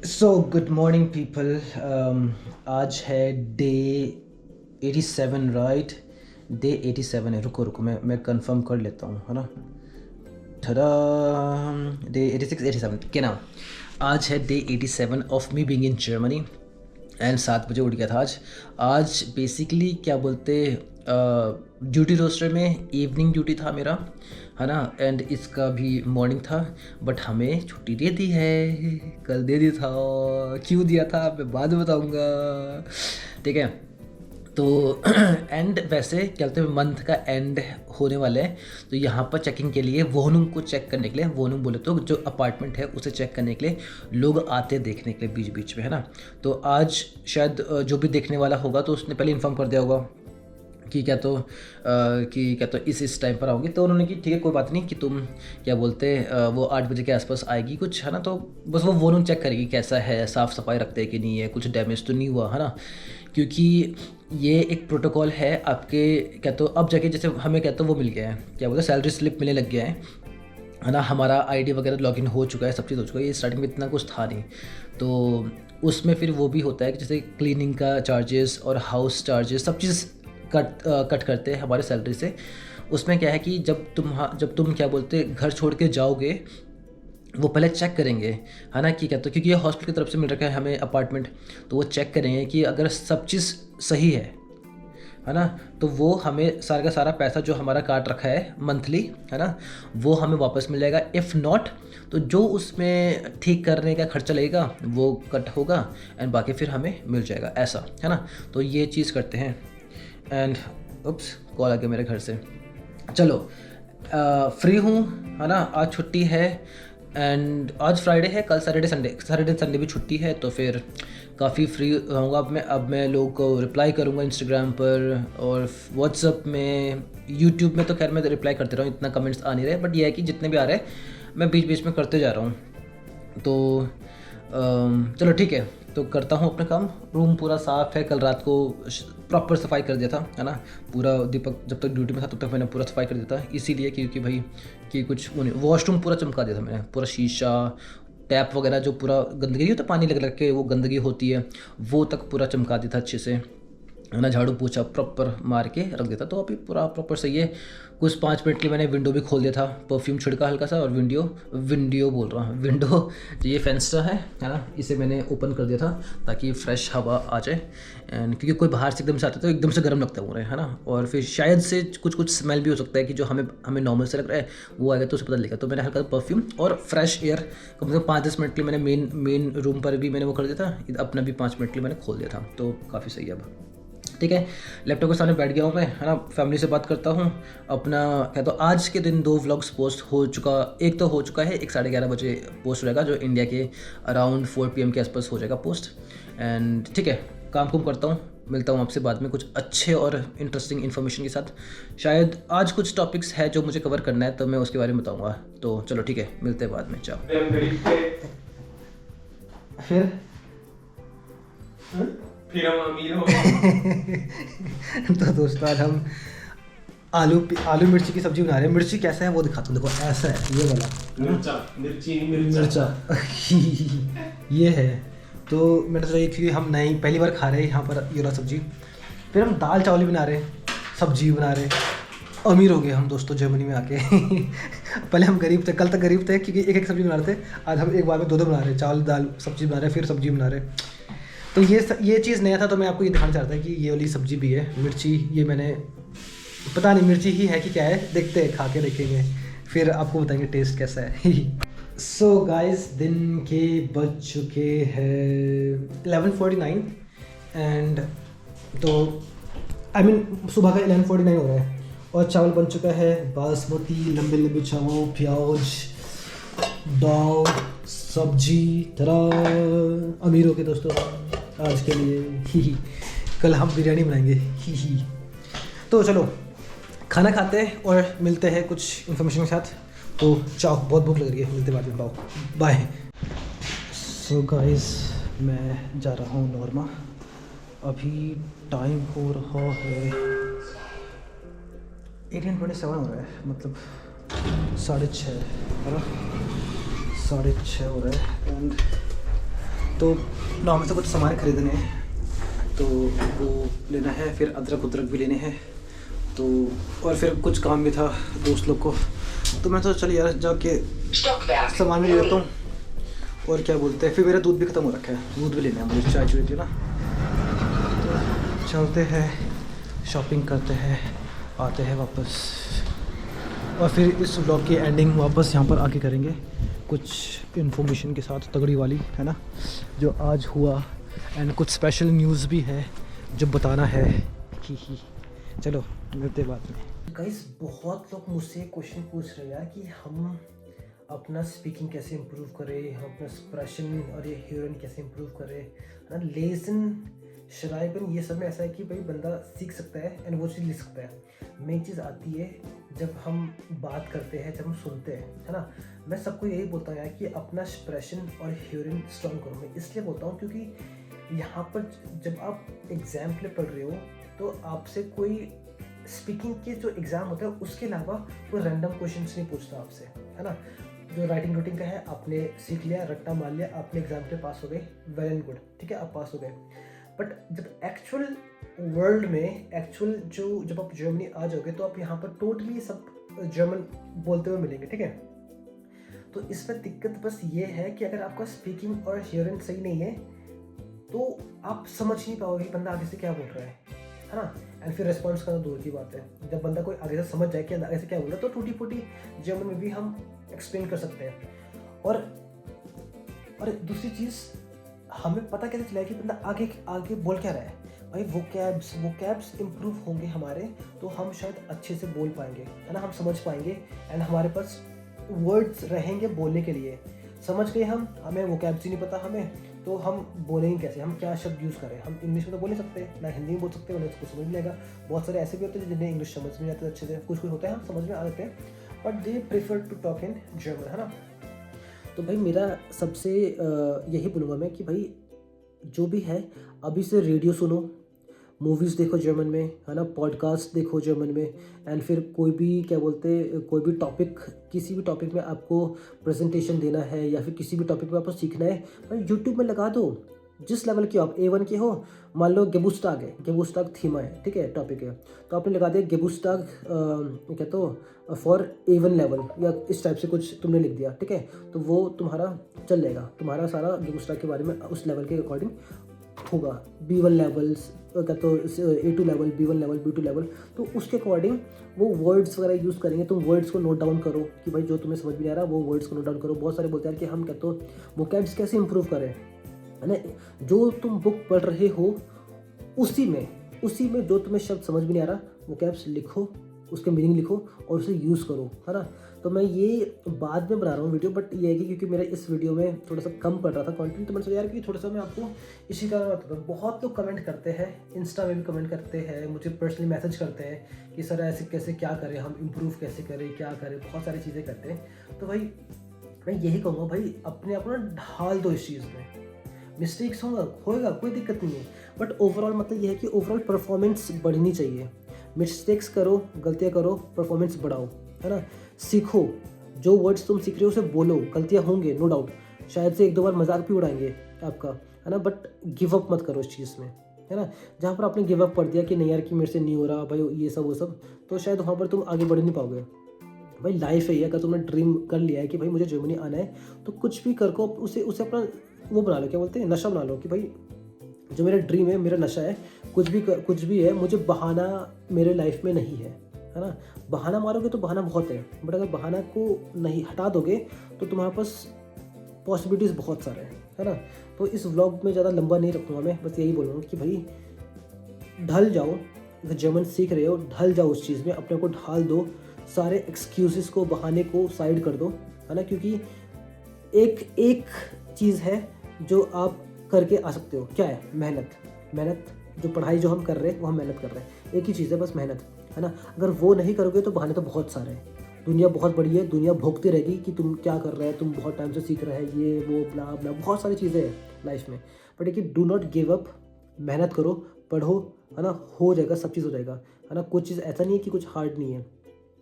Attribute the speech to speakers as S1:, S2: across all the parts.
S1: So good morning people. आज है day 87, right? Day 87 है। रुको रुको, मैं कंफर्म कर लेता हूँ, है ना। ठड़ा, डे 86 87 के नाम। आज है day 87 of me being in Germany and 7 बजे उठ गया था आज। आज बेसिकली क्या बोलते, ड्यूटी रोस्टर में इवनिंग ड्यूटी था मेरा, है ना, एंड इसका भी मॉर्निंग था। बट हमें छुट्टी दे दी है, कल दे दी था। क्यों दिया था मैं बाद में बताऊँगा, ठीक है। तो एंड वैसे क्या बोलते हैं, मंथ का एंड होने वाला है, तो यहाँ पर चेकिंग के लिए वोनूम को चेक करने के लिए, वोनूम बोले तो जो अपार्टमेंट है उसे चेक करने के लिए लोग आते देखने के लिए बीच बीच में, है ना। तो आज शायद जो भी देखने वाला होगा तो उसने पहले इन्फॉर्म कर दिया होगा कि क्या तो इस टाइम पर आओगे। तो उन्होंने कि ठीक है कोई बात नहीं, कि तुम क्या बोलते वो 8 बजे के आसपास आएगी कुछ, है ना। तो बस वो वोनूम चेक करेगी कैसा है, साफ़ सफाई रखते हैं कि नहीं है, कुछ डैमेज तो नहीं हुआ, है ना। क्योंकि ये एक प्रोटोकॉल है आपके, क्या तो अब जाके जैसे हमें क्या तो वो मिल गया है, क्या बोलते हैं, सैलरी स्लिप मिलने लग गया है ना। हमारा आईडी वगैरह लॉगिन हो चुका है, सब चीज़ हो चुका है। ये स्टार्टिंग में इतना कुछ था नहीं, तो उसमें फिर वो भी होता है कि जैसे क्लीनिंग का चार्जेस और हाउस चार्जेस सब चीज़ कट करते हैं हमारे सैलरी से। उसमें क्या है कि जब तुम क्या बोलते घर छोड़ के जाओगे, वो पहले चेक करेंगे, है ना, कि क्या तो क्योंकि ये हॉस्पिटल की तरफ से मिल रखा है हमें अपार्टमेंट, तो वो चेक करेंगे कि अगर सब चीज़ सही है ना, तो वो हमें सारा का सारा पैसा जो हमारा काट रखा है मंथली, है ना, वो हमें वापस मिल जाएगा। इफ़ नॉट, तो जो उसमें ठीक करने का खर्चा लगेगा वो कट होगा एंड बाकी फिर हमें मिल जाएगा, ऐसा, है ना। तो ये चीज़ करते हैं। एंड उप्स, कॉल आ गया मेरे घर से। चलो, फ्री हूँ, है ना, आज छुट्टी है एंड आज फ्राइडे है, कल सैटरडे संडे भी छुट्टी है, तो फिर काफ़ी फ्री होऊंगा। अब मैं लोगों को रिप्लाई करूँगा इंस्टाग्राम पर और व्हाट्सअप में, यूट्यूब में तो खैर मैं रिप्लाई करते रहा हूँ, इतना कमेंट्स आ नहीं रहे, बट ये है कि जितने भी आ रहे हैं मैं बीच बीच में करते जा रहा हूँ। तो चलो ठीक है, तो करता हूँ अपना काम। रूम पूरा साफ़ है, कल रात को प्रॉपर सफाई कर दिया था, है ना। पूरा दीपक जब तक ड्यूटी में था तब तक मैंने पूरा सफाई कर दिया था, इसीलिए क्योंकि भाई कि कुछ वॉशरूम पूरा चमका दिया था मैंने, पूरा शीशा, टैप वगैरह जो पूरा गंदगी नहीं होता, पानी लग लग के वो गंदगी होती है, वो तक पूरा चमका दिया था अच्छे से, है ना। झाड़ू पोछा प्रॉपर मार के रख देता, तो अभी पूरा प्रॉपर सही है। कुछ 5 मिनट के मैंने विंडो भी खोल दिया था, परफ्यूम छिड़का हल्का सा, और विंडो बोल रहा हूँ, विंडो जो ये फेंस्टा है ना, इसे मैंने ओपन कर दिया था ताकि फ्रेश हवा आ जाए। एंड क्योंकि कोई बाहर से एकदम से आता है तो एकदम से गर्म लगता है वो, है ना, और फिर शायद से कुछ स्मेल भी हो सकता है कि जो हमें नॉर्मल से लग रहा है वो आएगा तो उसे पता लगेगा। तो मैंने हल्का परफ्यूम और फ्रेश एयर कम से कम 5-10 मिनट के लिए मैंने मेन रूम पर भी मैंने वो कर दिया था, अपना भी 5 मिनट के लिए मैंने खोल दिया था, तो काफ़ी सही है अब। ठीक है, लैपटॉप के सामने बैठ गया हूँ मैं, है ना, फैमिली से बात करता हूँ अपना। क्या तो आज के दिन 2 व्लॉग्स पोस्ट हो चुका, एक तो हो चुका है, एक 11:30 बजे पोस्ट रहेगा, जो इंडिया के अराउंड 4 PM के आसपास हो जाएगा पोस्ट। एंड ठीक है, काम करता हूँ, मिलता हूँ आपसे बाद में कुछ अच्छे और इंटरेस्टिंग इन्फॉर्मेशन के साथ। शायद आज कुछ टॉपिक्स है जो मुझे कवर करना है, तो मैं उसके बारे में बताऊँगा। तो चलो ठीक है, मिलते हैं बाद में, चाओ। फिर
S2: हम अमीर हो
S1: तो दोस्तों आज हम आलू मिर्ची की सब्जी बना रहे हैं। मिर्ची कैसा है वो दिखाता हूँ, देखो ऐसा है ये वाला मिर्चा ये है। तो मैंने सोचा कि हम नहीं पहली बार खा रहे हैं यहाँ पर ये वाला सब्जी। फिर हम दाल चावल भी बना रहे हैं, सब्जी बना रहे हैं। अमीर हो गए हम दोस्तों जर्मनी में आके पहले हम गरीब थे, कल तक गरीब थे क्योंकि एक सब्जी बना रहे थे, आज हम एक बार में 2 बना रहे हैं, चावल दाल सब्जी बना रहे हैं, फिर सब्जी बना रहे हैं। तो ये चीज़ नया था, तो मैं आपको ये दिखाना चाहता था कि ये वाली सब्जी भी है। मिर्ची ये मैंने पता नहीं मिर्ची ही है कि क्या है, देखते हैं, खा के देखेंगे, फिर आपको बताएंगे टेस्ट कैसा है। सो गाइस, दिन के बज चुके हैं 11:49 एंड तो सुबह का 11:49 हो रहा है और चावल बन चुका है बासमती, लंबे लंबे चावल, प्याज, दाल, सब्जी। तरह अमीरों के दोस्तों आज के लिए ही कल हम बिरयानी बनाएंगे ही। तो चलो खाना खाते हैं और मिलते हैं कुछ इन्फॉर्मेशन के साथ। तो चाओ, बहुत भूख लग रही है, मिलते बाद में, बाय। सो गाइस, मैं जा रहा हूँ नॉर्मा। अभी टाइम हो रहा है 18:27 हो रहा है, मतलब 6:30, है ना, 6:30 हो रहा है। एंड तो ना हमें तो कुछ सामान खरीदने हैं, तो वो लेना है, फिर अदरक उदरक भी लेने हैं, तो और फिर कुछ काम भी था दोस्त लोग को, तो मैं तो चल यार जाके सामान भी ले लेता हूँ। और क्या बोलते हैं, फिर मेरा दूध भी ख़त्म हो रखा है, दूध भी लेना है मुझे, चाय चुई थी ना। तो चलते हैं, शॉपिंग करते हैं, आते हैं वापस, और फिर इस व्लॉग की एंडिंग वापस यहाँ पर आके करेंगे कुछ इन्फॉर्मेशन के साथ, तगड़ी वाली है ना, जो आज हुआ, एंड कुछ स्पेशल न्यूज़ भी है जो बताना है। ही चलो मिलते बाद में। गाइस बहुत लोग मुझसे क्वेश्चन पूछ रहे हैं यार कि हम अपना स्पीकिंग कैसे इम्प्रूव करें, हम अपना एक्सप्रेशन और ये हियरिंग कैसे इम्प्रूव करें, है ना, लेसन शराइबन, ये सब में ऐसा है कि भाई बंदा सीख सकता है एंड वो चीज़ लिख सकता है। मेन चीज़ आती है जब हम बात करते हैं, जब हम सुनते हैं, है ना। मैं सबको यही बोलता हूँ यार कि अपना एक्सप्रेशन और हियरिंग स्ट्रॉन्ग करो। मैं इसलिए बोलता हूँ क्योंकि यहाँ पर जब आप एग्ज़ाम के लिए पढ़ रहे हो तो आपसे कोई स्पीकिंग के जो एग्ज़ाम होता है उसके अलावा कोई रैंडम क्वेश्चंस नहीं पूछता आपसे, है ना। जो राइटिंग रूटिंग का है आपने सीख लिया, रट्टा मार लिया, आपने एग्ज़ाम के पास हो गए, वेल एंड गुड, ठीक है, आप पास हो गए। बट जब एक्चुअल वर्ल्ड में जब आप जर्मनी आ जाओगे तो आप यहाँ पर टोटली सब जर्मन बोलते हुए मिलेंगे, ठीक है। तो इसमें दिक्कत बस ये है कि अगर आपका स्पीकिंग और हियरिंग सही नहीं है तो आप समझ नहीं पाओगे बंदा आगे से क्या बोल रहा है ना। एंड फिर रिस्पॉन्स करना दूर की बात है। जब बंदा कोई आगे से समझ जाए कि आगे से क्या बोल रहा है तो टूटी फूटी जर्मन में भी हम एक्सप्लेन कर सकते हैं। और दूसरी चीज़, हमें पता कैसे चला कि बंदा आगे आगे बोल क्या रहा है। भाई वोकैब्स इम्प्रूव होंगे हमारे तो हम शायद अच्छे से बोल पाएंगे, है ना, हम समझ पाएंगे एंड हमारे पास वर्ड्स रहेंगे बोलने के लिए। समझ गए हमें वोकैब्स ही नहीं पता हमें, तो हम बोलेंगे कैसे, हम क्या शब्द यूज़ करें। हम इंग्लिश में तो बोल नहीं सकते, ना हिंदी में बोल सकते, उन्हें उसको समझ नहीं आएगा। बहुत सारे ऐसे भी होते हैं जिन्हें इंग्लिश समझ नहीं आते अच्छे से, कुछ होते हैं हम समझ में आ जाते हैं, but they prefer to talk in German, है ना। तो भाई मेरा सबसे यही बोलूँगा मैं कि भाई जो भी है अभी से रेडियो सुनो, मूवीज़ देखो जर्मन में, है ना, पॉडकास्ट देखो जर्मन में, एंड फिर कोई भी टॉपिक, किसी भी टॉपिक में आपको प्रेजेंटेशन देना है या फिर किसी भी टॉपिक में आपको सीखना है, भाई यूट्यूब में लगा दो। जिस लेवल के आप A1 के हो, मान लो गेबुस्टाग थीमा है, ठीक है, टॉपिक है, तो आपने लगा दिया गेबुस्टाग क्या तो फॉर A1 लेवल या इस टाइप से कुछ तुमने लिख दिया, ठीक है, तो वो तुम्हारा चल जाएगा, तुम्हारा सारा गेबुस्टाग के बारे में उस लेवल के अकॉर्डिंग होगा। B1 लेवल्स क्या तो A2 level, B1 level, B2 level, तो उसके अकॉर्डिंग वो वर्ड्स वगैरह यूज़ करेंगे। तुम वर्ड्स को नोट डाउन करो कि भाई जो तुम्हें समझ में आ रहा है वो वर्ड्स को नोट डाउन करो। बहुत सारे बोलते हैं कि हम क्या तो वोकैब्स कैसे इंप्रूव करें, है ना। जो तुम बुक पढ़ रहे हो उसी में जो तुम्हें शब्द समझ में नहीं आ रहा वोकैब्स लिखो, उसके मीनिंग लिखो और उसे यूज़ करो, है ना। तो मैं ये बाद में बना रहा हूँ वीडियो, बट ये है कि क्योंकि मेरा इस वीडियो में थोड़ा सा कम पड़ रहा था कंटेंट, तो मैंने सोचा यार कि थोड़ा सा मैं आपको इसी कारण बताता हूँ। बहुत लोग कमेंट करते हैं, इंस्टा में भी कमेंट करते हैं, मुझे पर्सनली मैसेज करते हैं कि सर ऐसे कैसे क्या करें, हम इम्प्रूव कैसे करें, क्या करें, बहुत सारी चीज़ें करते हैं। तो भाई मैं यही कहूँगा, भाई अपने आप ना ढाल दो इस चीज़ में। मिस्टेक्स होगा कोई दिक्कत नहीं है, बट ओवरऑल मतलब ये है कि ओवरऑल परफॉर्मेंस बढ़नी चाहिए। मिस्टेक्स करो, गलतियाँ करो, परफॉर्मेंस बढ़ाओ, है ना। सीखो, जो वर्ड्स तुम सीख रहे हो उसे बोलो, गलतियाँ होंगे नो डाउट, शायद से एक दो बार मजाक भी उड़ाएंगे आपका, है ना, बट गिव अप मत करो इस चीज़ में, है ना। जहाँ पर आपने गिव अप कर दिया कि नहीं यार कि मेरे से नहीं हो रहा भाई ये सब वो सब, तो शायद वहाँ पर तुम आगे बढ़ नहीं पाओगे। भाई लाइफ है ये, अगर तुमने ड्रीम कर लिया है कि भाई मुझे जर्मनी आना है तो कुछ भी कर को उसे अपना वो बना लो, क्या बोलते हैं, नशा बना लो कि भाई जो मेरा ड्रीम है, मेरा नशा है, कुछ भी है, मुझे बहाना मेरे लाइफ में नहीं है ना। बहाना मारोगे तो बहाना बहुत है, बट अगर बहाना को नहीं हटा दोगे तो तुम्हारे पास पॉसिबिलिटीज़ बहुत सारे हैं, है ना। तो इस व्लॉग में ज़्यादा लंबा नहीं रखूँगा मैं, बस यही बोलूँगा कि भाई ढल जाओ, अगर जर्मन सीख रहे हो ढल जाओ उस चीज़ में, अपने को ढाल दो, सारे एक्सक्यूज़ेस को, बहाने को साइड कर दो, है ना। क्योंकि एक चीज़ है जो आप करके आ सकते हो, क्या है, मेहनत। जो पढ़ाई जो हम कर रहे हैं वो हम मेहनत कर रहे हैं, एक ही चीज़ है बस मेहनत, है ना। अगर वो नहीं करोगे तो बहाने तो बहुत सारे हैं। दुनिया बहुत बड़ी है, दुनिया भोगती रहेगी कि तुम क्या कर रहे हैं, तुम बहुत टाइम से सीख रहे हैं, ये वो ब्ला ब्ला, बहुत सारी चीज़ें हैं लाइफ में। बट देखिए डू नॉट गिव अप, मेहनत करो, पढ़ो, है ना, हो जाएगा, सब चीज़ हो जाएगा, है ना। कुछ चीज़ ऐसा नहीं है कि कुछ हार्ड नहीं है,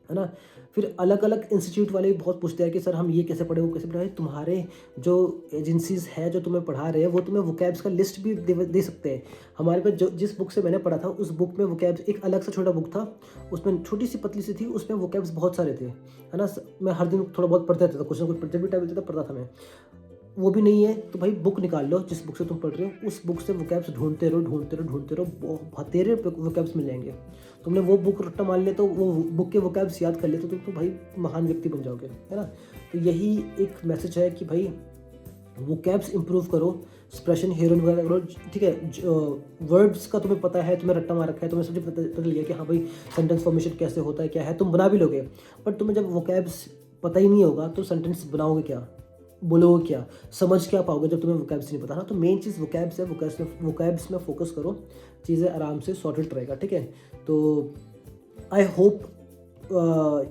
S2: है ना। फिर अलग अलग इंस्टीट्यूट वाले भी बहुत पूछते हैं कि सर हम ये कैसे पढ़े, वो कैसे पढ़े। तुम्हारे जो एजेंसीज है जो तुम्हें पढ़ा रहे हैं वो तुम्हें वोकैब्स का लिस्ट भी दे सकते हैं। हमारे पास जो जिस बुक से मैंने पढ़ा था उस बुक में वोकैब्स एक अलग सा छोटा बुक था, उसमें छोटी सी पतली सी थी, उसमें वोकैब्स बहुत सारे थे, है ना। मैं हर दिन थोड़ा बहुत पढ़ता रहता था, कुछ ना कुछ जब भी टाइम मिलता था पढ़ता था मैं। वो भी नहीं है तो भाई बुक निकाल लो, जिस बुक से तुम पढ़ रहे हो उस बुक से वोकैब्स ढूंढते रहो ढूंढते रहो ढूंढते रहो, बतेरे वोकैब्स मिल जाएंगे। तुमने वो बुक रट्टा मान लिया तो वो बुक के वोकैब्स याद कर लिए तो तुम तो भाई महान व्यक्ति बन जाओगे, है ना। तो यही एक मैसेज है कि भाई वोकैब्स इंप्रूव करो, एक्सप्रेशन हेरोइन वगैरह करो, ठीक है। वर्ड्स का तुम्हें पता है, तुम्हें रट्टा मार रखा है, तुम्हें सब पता लिया कि हाँ भाई सेंटेंस फॉर्मेशन कैसे होता है, क्या है, तुम बना भी लोगे। बट तुम्हें जब वोकैब्स पता ही नहीं होगा तो सेंटेंस बनाओगे क्या, बोलोगे क्या, समझ क्या पाओगे जब तुम्हें वोकैब्स नहीं पता ना। तो मेन चीज़ वोकैब्स है, वोकैब्स में फोकस करो, चीज़ें आराम से सॉर्टेड रहेगा, ठीक है। तो आई होप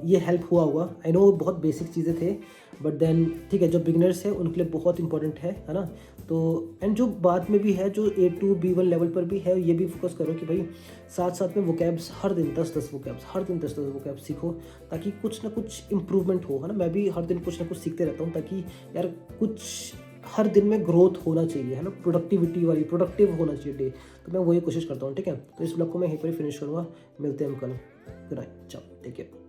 S2: ये हेल्प हुआ होगा। आई नो बहुत बेसिक चीज़ें थे बट देन ठीक है, जो बिगिनर्स है उनके लिए बहुत इंपॉर्टेंट है ना। तो एंड जो बाद में भी है, जो A2 B1 लेवल पर भी है, ये भी फोकस करो कि भाई साथ साथ में वोकैब्स हर दिन 10-10 वोकैब्स, हर दिन 10-10 वोकैब्स सीखो, ताकि कुछ ना कुछ इम्प्रूवमेंट हो, है ना। मैं भी हर दिन कुछ ना कुछ सीखते रहता हूँ ताकि यार कुछ हर दिन में ग्रोथ होना चाहिए, है ना, प्रोडक्टिव होना चाहिए डे। तो मैं वही कोशिश करता हूँ, ठीक है। तो इस ब्लॉग को मैं यहीं पर ही फिनिश करूँगा, मिलते हैं हम कल। गुड नाइट, चलो टेक केयर।